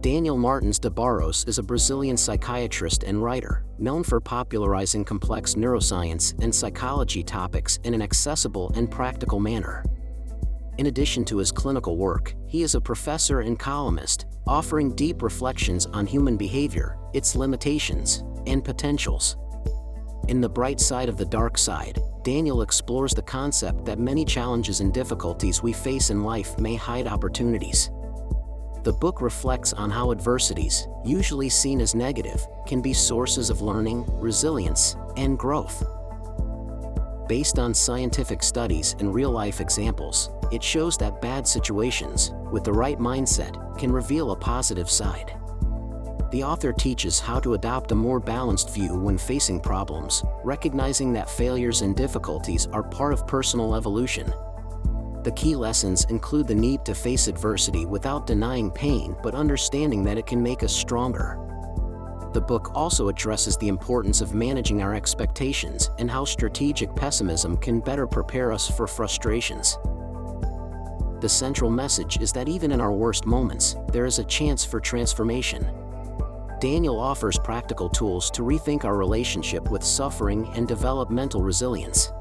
Daniel Martins de Barros is a Brazilian psychiatrist and writer, known for popularizing complex neuroscience and psychology topics in an accessible and practical manner. In addition to his clinical work, he is a professor and columnist, offering deep reflections on human behavior, its limitations, and potentials. In The Bright Side of the Dark Side, Daniel explores the concept that many challenges and difficulties we face in life may hide opportunities. The book reflects on how adversities, usually seen as negative, can be sources of learning, resilience, and growth. Based on scientific studies and real-life examples, it shows that bad situations, with the right mindset, can reveal a positive side. The author teaches how to adopt a more balanced view when facing problems, recognizing that failures and difficulties are part of personal evolution. The key lessons include the need to face adversity without denying pain but understanding that it can make us stronger. The book also addresses the importance of managing our expectations and how strategic pessimism can better prepare us for frustrations. The central message is that even in our worst moments, there is a chance for transformation. Daniel offers practical tools to rethink our relationship with suffering and develop mental resilience.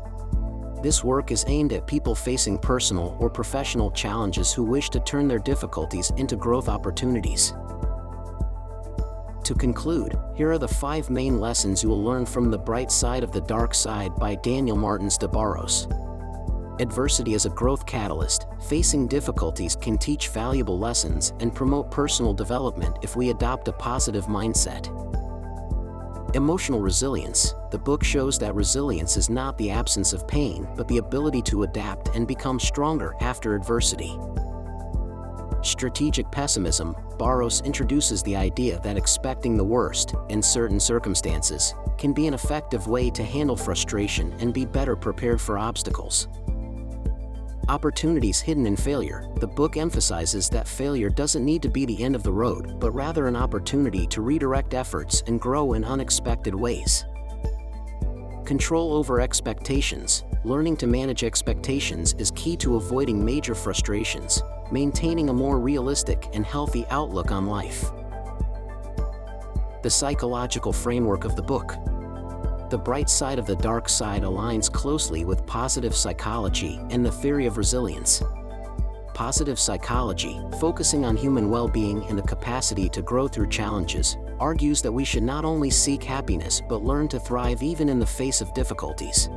This work is aimed at people facing personal or professional challenges who wish to turn their difficulties into growth opportunities. To conclude, here are the 5 main lessons you will learn from The Bright Side of the Dark Side by Daniel Martins de Barros. Adversity is a growth catalyst. Facing difficulties can teach valuable lessons and promote personal development if we adopt a positive mindset. Emotional resilience. The book shows that resilience is not the absence of pain, but the ability to adapt and become stronger after adversity. Strategic pessimism. Barros introduces the idea that expecting the worst, in certain circumstances, can be an effective way to handle frustration and be better prepared for obstacles. Opportunities hidden in failure. The book emphasizes that failure doesn't need to be the end of the road, but rather an opportunity to redirect efforts and grow in unexpected ways. Control over expectations. Learning to manage expectations is key to avoiding major frustrations, maintaining a more realistic and healthy outlook on life. The psychological framework of the book. The Bright Side of the Dark Side aligns closely with positive psychology and the theory of resilience. Positive psychology, focusing on human well-being and the capacity to grow through challenges, argues that we should not only seek happiness but learn to thrive even in the face of difficulties.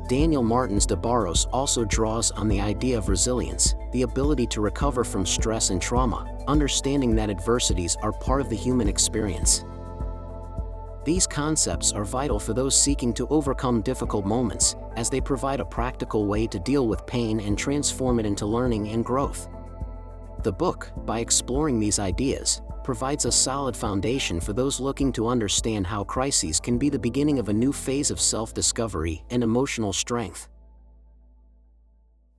Daniel Martins de Barros also draws on the idea of resilience, the ability to recover from stress and trauma, understanding that adversities are part of the human experience. These concepts are vital for those seeking to overcome difficult moments, as they provide a practical way to deal with pain and transform it into learning and growth. The book, by exploring these ideas, provides a solid foundation for those looking to understand how crises can be the beginning of a new phase of self-discovery and emotional strength.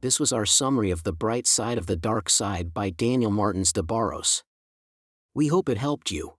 This was our summary of The Bright Side of the Dark Side by Daniel Martins de Barros. We hope it helped you.